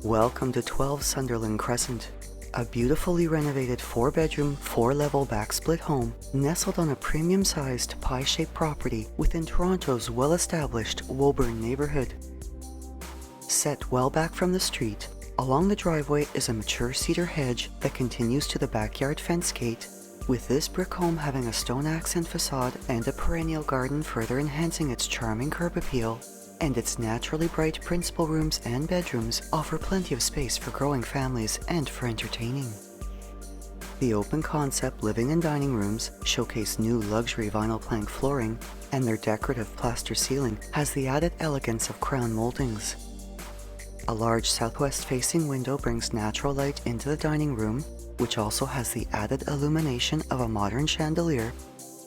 Welcome to 12 Sunderland Crescent, a beautifully renovated 4-bedroom, 4-level backsplit home nestled on a premium-sized pie-shaped property within Toronto's well-established Woburn neighbourhood. Set well back from the street, along the driveway is a mature cedar hedge that continues to the backyard fence gate, with this brick home having a stone accent facade and a perennial garden further enhancing its charming curb appeal. And its naturally bright principal rooms and bedrooms offer plenty of space for growing families and for entertaining. The open concept living and dining rooms showcase new luxury vinyl plank flooring, and their decorative plaster ceiling has the added elegance of crown moldings. A large southwest-facing window brings natural light into the dining room, which also has the added illumination of a modern chandelier,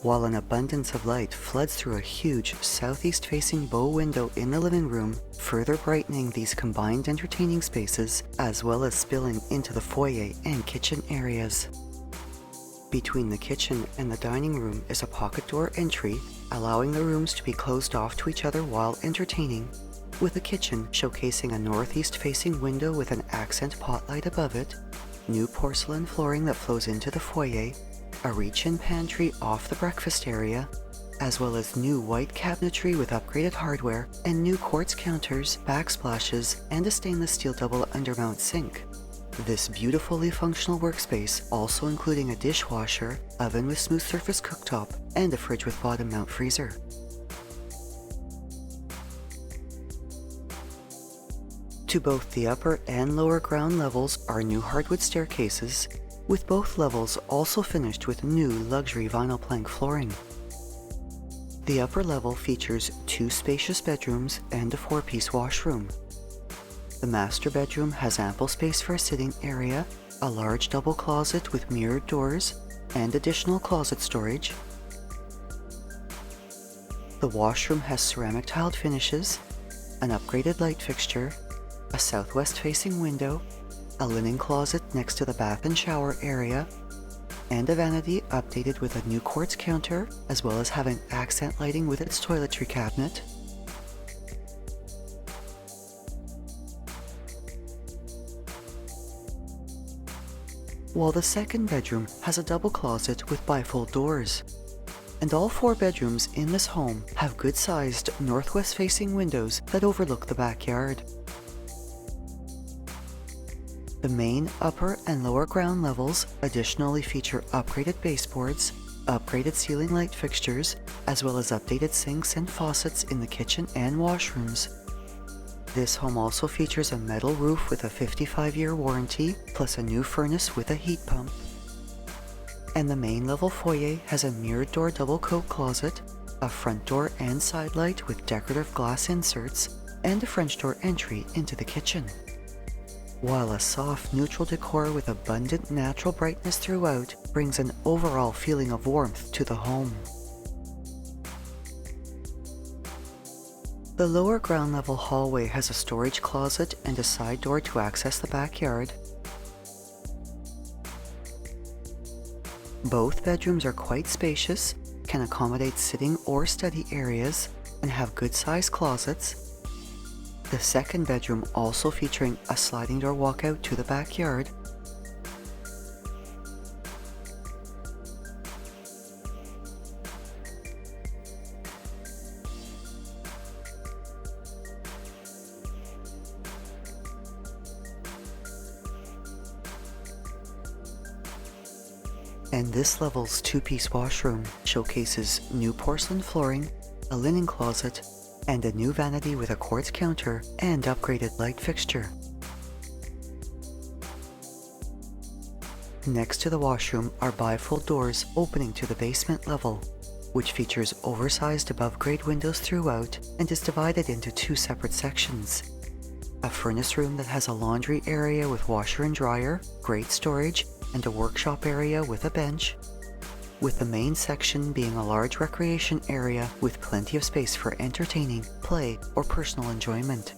while an abundance of light floods through a huge southeast-facing bow window in the living room, further brightening these combined entertaining spaces, as well as spilling into the foyer and kitchen areas. Between the kitchen and the dining room is a pocket door entry, allowing the rooms to be closed off to each other while entertaining, with the kitchen showcasing a northeast-facing window with an accent pot light above it, new porcelain flooring that flows into the foyer, a reach-in pantry off the breakfast area, as well as new white cabinetry with upgraded hardware and new quartz counters, backsplashes, and a stainless steel double undermount sink. This beautifully functional workspace also including a dishwasher, oven with smooth surface cooktop, and a fridge with bottom mount freezer. To both the upper and lower ground levels are new hardwood staircases, with both levels also finished with new luxury vinyl plank flooring. The upper level features 2 spacious bedrooms and a 4-piece washroom. The master bedroom has ample space for a sitting area, a large double closet with mirrored doors, and additional closet storage. The washroom has ceramic tiled finishes, an upgraded light fixture, a southwest-facing window, a linen closet next to the bath and shower area, and a vanity updated with a new quartz counter, as well as having accent lighting with its toiletry cabinet. While the second bedroom has a double closet with bifold doors. And all 4 bedrooms in this home have good-sized northwest-facing windows that overlook the backyard. The main upper and lower ground levels additionally feature upgraded baseboards, upgraded ceiling light fixtures, as well as updated sinks and faucets in the kitchen and washrooms. This home also features a metal roof with a 55-year warranty, plus a new furnace with a heat pump. And the main level foyer has a mirrored door double coat closet, a front door and side light with decorative glass inserts, and a French door entry into the kitchen. While a soft, neutral decor with abundant natural brightness throughout brings an overall feeling of warmth to the home. The lower ground level hallway has a storage closet and a side door to access the backyard. Both bedrooms are quite spacious, can accommodate sitting or study areas, and have good-sized closets. The second bedroom also featuring a sliding door walkout to the backyard. And this level's 2-piece washroom showcases new porcelain flooring, a linen closet, and a new vanity with a quartz counter and upgraded light fixture. Next to the washroom are bifold doors opening to the basement level, which features oversized above-grade windows throughout and is divided into 2 separate sections. A furnace room that has a laundry area with washer and dryer, grate storage, and a workshop area with a bench, with the main section being a large recreation area with plenty of space for entertaining, play, or personal enjoyment.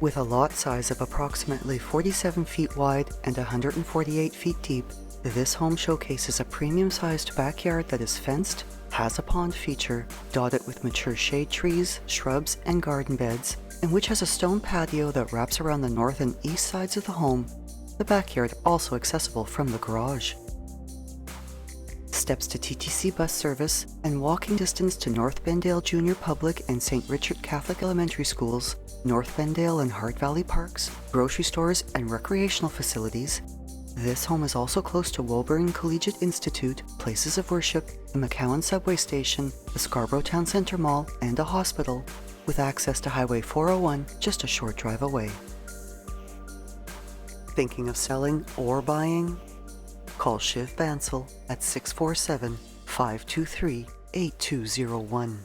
With a lot size of approximately 47 feet wide and 148 feet deep, this home showcases a premium-sized backyard that is fenced, has a pond feature, dotted with mature shade trees, shrubs, and garden beds, and which has a stone patio that wraps around the north and east sides of the home. The backyard also accessible from the garage. Steps to TTC bus service and walking distance to North Bendale Junior Public and St. Richard Catholic Elementary Schools, North Bendale and Hart Valley Parks, grocery stores, and recreational facilities. This home is also close to Woburn Collegiate Institute, places of worship, the McCowan subway station, the Scarborough Town Centre Mall, and a hospital, with access to Highway 401 just a short drive away. Thinking of selling or buying? Call Shiv Bansal at 647-523-8201.